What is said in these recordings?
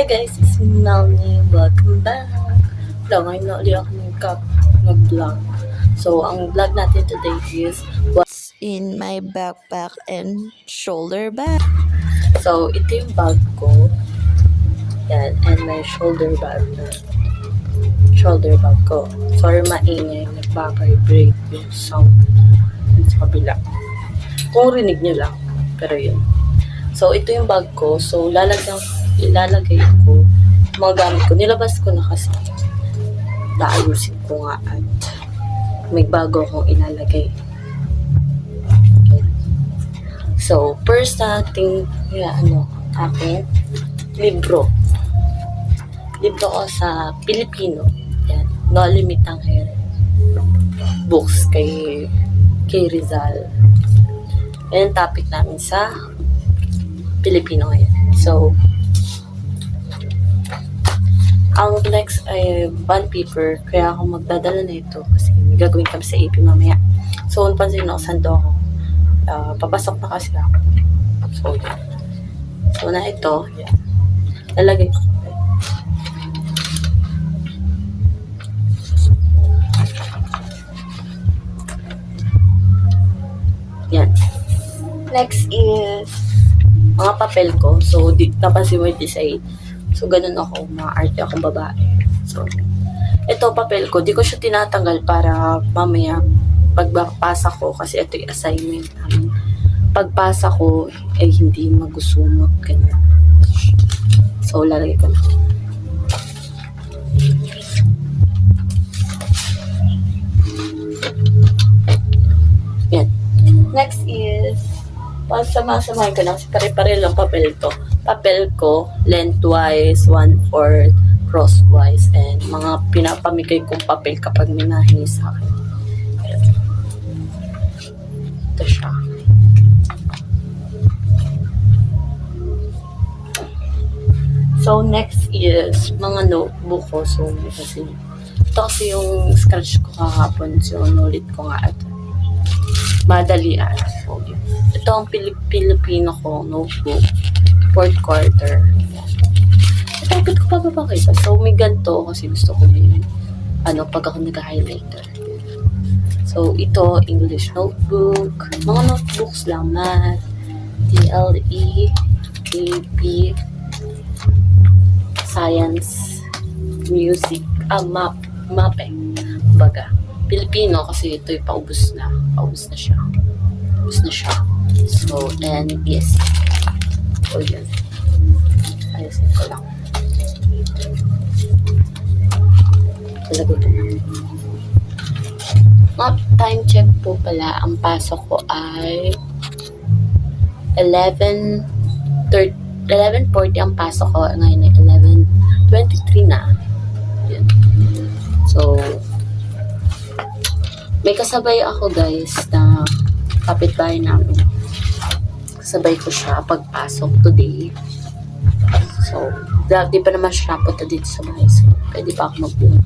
Hi guys, it's Melanie. Welcome back. Ngayon na ulit ako nag-vlog. So, ang vlog natin today is what's in my backpack and shoulder bag. So, ito yung bag ko. Yan, and my shoulder bag ko. Sorry maingay, nagpa-vibrate yung sound sa kabila. Kung rinig nyo lang, pero yun. So, ito yung bag ko. So, ilalagay ko mga gamit ko. Nilabas ko na kasi. Naayusin ko nga at may bago akong ilalagay. Okay. So, first nating aking libro. Libro ko sa Pilipino. Yan. No Limit ang Hair. Books kay Rizal. Yan ang topic namin sa Pilipino ngayon. So, ang next ay bond paper. Kaya ako magdadala na ito kasi may gagawin kami sa AP mamaya. So, pansin ako, sando ako. Papasok na kasi ako. So, yan. So, na ito. Yan. Lalagay ko. Yan. Next is mga papel ko. So, napansin mo yung design. So, ganun ako. Arte akong babae. So, ito papel ko. Di ko siya tinatanggal para mamaya pagpasa ko. Kasi ito yung assignment namin. Pagpasa ko, ay hindi magusumot. Ganun. So, lalagay ko na. Yan. Next is pasama-samahin ko na kasi pare-pare lang papel to. Papel ko, lengthwise, 1/4, crosswise, and mga pinapamigay kong papel kapag may nahingi sa akin. Ito siya. So, next is mga notebook ko. So, kasi ito kasi yung scratch ko kahapon. So, nulit ko nga ito. Madalian. So, ito ang Pilipino ko notebook. 4th quarter. Ito, bakit ko papapakita? So, may ganito kasi gusto ko may pag ako nag-highlighter. So, ito, English notebook. Mga notebooks lang. Math, TLE, AP, Science, Music, mapping. Baga. Pilipino kasi ito'y paubos na. Paubos na siya. So, and yes. So, yun. Ayusin ko lang. Talagay ko na. Time check po pala. Ang pasok ko ay 11:40 ang pasok ko. Ngayon ay 11:23 na. Yun. So, may kasabay ako guys na kapitbahay namin. Kasabay ko siya pagpasok today. So, di pa naman siya napunta dito sa bahay. So, pwede pa ako mag-vlog.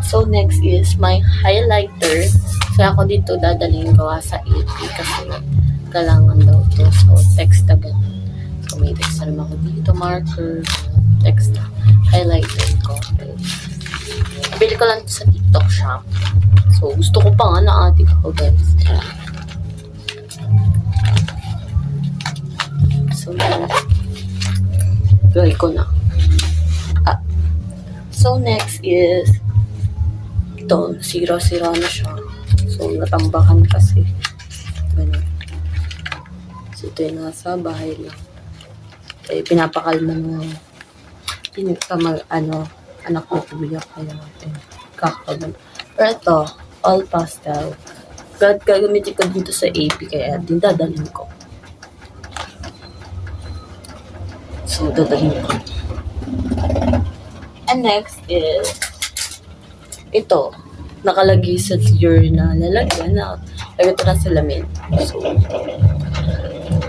So, next is my highlighter. So, ako dito dadaling gawa sa AP kasi kailangan daw ito. So, text agad. So, may text na naman ako dito. Marker. Text na. Highlighter ko. Okay. Nabili ko lang ito sa TikTok shop. So, gusto ko pa nga na-atik ako guys. So, gawin ko na. So, next is ito, sira-sira na siya. So, natambakan kasi. Ganun. So, ito yung nasa bahay lang. Eh, pinapakalma ng anak ko kuya kaya natin kakabal. Pero ito, all pastel. Gagamitin ko dito sa AP kaya din dadalhin ko. So, dadalhin ko. And next is ito. Nakalagay sa journal. Lalagyan na. Lagyan ito na sa lamin. So,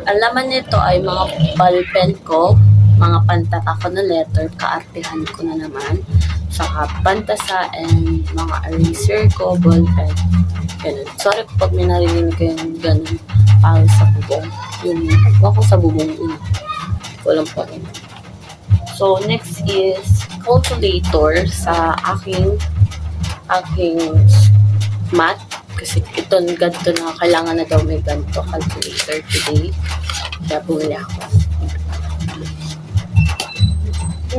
ang laman nito ay mga ballpen ko, mga pantata ko na letter, kaartihan ko na naman, saka pantasa and mga eraser ko, ballpen. Ganun. Sorry kapag may narinig ko yung ganun sa bubong. Yung, wako sa bubong yun. Walang po. So, next is calculator sa aking math. Kasi ito, ganito na, kailangan na daw may ganito calculator today. Kaya bumili ako.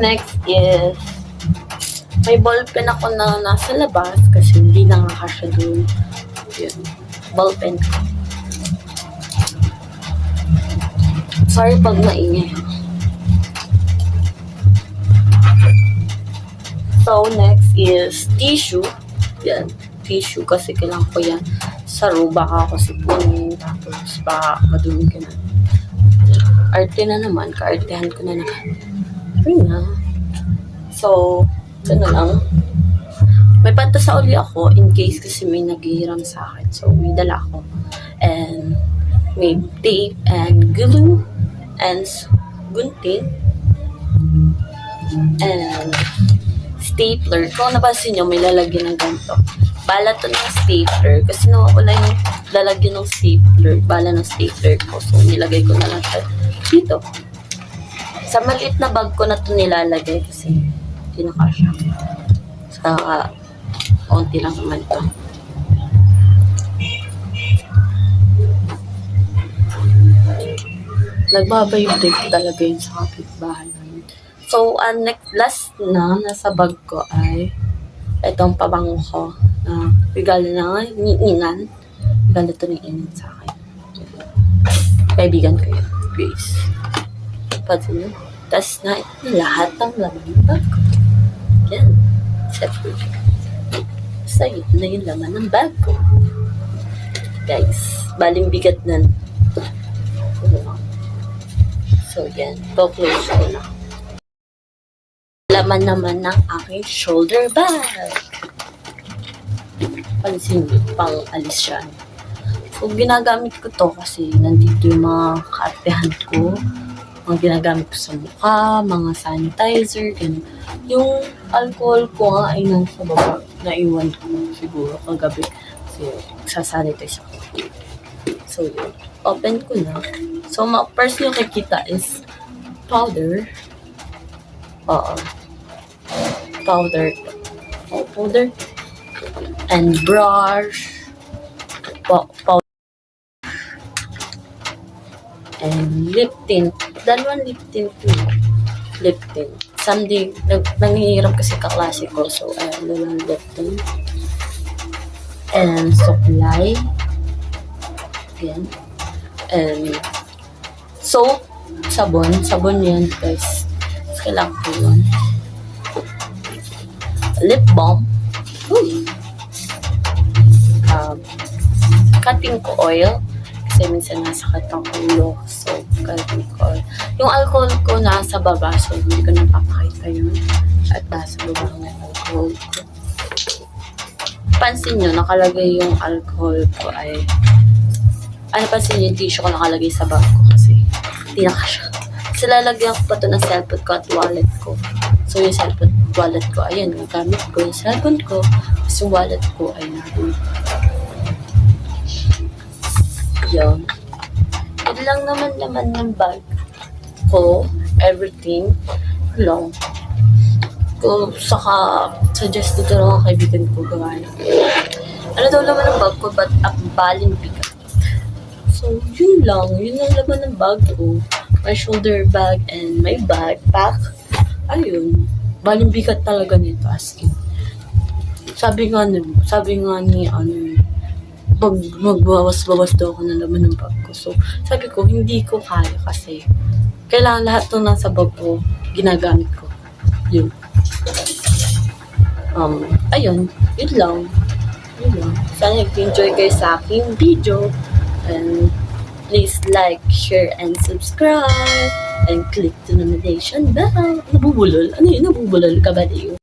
Next is, may ballpen ako na nasa labas kasi hindi nakakasya doon. Yun, ballpen ko. Sorry pag maingay. So, next is tissue. Yan, tissue kasi kailangan ko yan. Saro, baka ako sipunin. Tapos, baka madumi ka na. Arte na naman. Kaartehan ko na naman. Ayun na. So, ito na lang. May pantasa uli ako in case kasi may naghihiram sa akin. So, may dala ako. And, may tape and glue and gunting. And, stapler. Kung napansin nyo, may lalagyan ng ganito. Bala to ng stapler. Kasi nawawala yung lalagyan ng stapler. Bala ng stapler ko. So, nilagay ko na lang dito. Sa maliit na bag ko na to nilalagay kasi kinakasya. Sa konti lang naman to. Nagbabayog talaga yun sa kapitbahay namin. So, next, last na nasa bag ko ay itong pabango ko na regalo na ni Inan. Regalo to ni Inan sa akin. Kaibigan ko yun. Grace. Pansin nyo? Tapos na ito lahat ng laman ng bag ko. Yan. Except basta yun na yung laman ng bag ko. Guys, baling bigat na. So, yan. To-close ko na. Laman naman ng aking shoulder bag. Pansin nyo, pang alis siya. So, ginagamit ko to kasi nandito yung mga kaartehan ko. Mga ginagamit ko sa mukha, mga sanitizer, ganun. Yung alcohol ko nga ay nasa baba. Naiwan ko siguro kagabi. Kasi sasanitize ako. So, yun. Open ko na. So, first yung kikita is powder. Powder. Powder. And brush. Powder. And lip tint. Dalawang lip tint yun. Lip tint. Someday, nanghihirap kasi kaklase ko. So, ayan, dalawang lip tint. And supply. Again. And soap. Sabon. Sabon yan, guys. Kailangan ko yun. Lip balm. Cutting ko oil. Kasi minsan nasakit ang ulo. So, cutting ko oil. Yung alcohol ko nasa baba. So, hindi ko napapakita yun. At nasa baba ng alcohol ko. Pansin nyo, nakalagay yung alcohol ko ay pansin nyo, yung tissue ko nakalagay sa bag ko kasi hindi nakasya. Kasi lalagyan ko pa ito ng cellphone ko at wallet ko. So, yung cellphone, wallet ko, ayan, yung gamit ko, yung cellphone ko, tapos yung wallet ko ay nandun. Yun. Yun lang naman ng bag ko, everything, long. Kung saka, suggest ito lang ang kaibigan ko gawain. Ano daw naman ng bag ko, but baling bigat. So, yun lang. Yun ang laman ng bag ko. My shoulder bag and my backpack. Ayun. Baling bigat talaga nito, as in. Sabi nga ni, magbawas-bawas daw ako ng laman ng bag ko. So, sabi ko, hindi ko kaya kasi kailangan lahat ng nasa bag ko, ginagamit ko. Yun. Ayun. Yun lang. Sana nag-enjoy kayo sa aking video. And please like, share, and subscribe. And click the notification bell. Nabubulol? Ano yun? Nabubulol ka ba, Leo?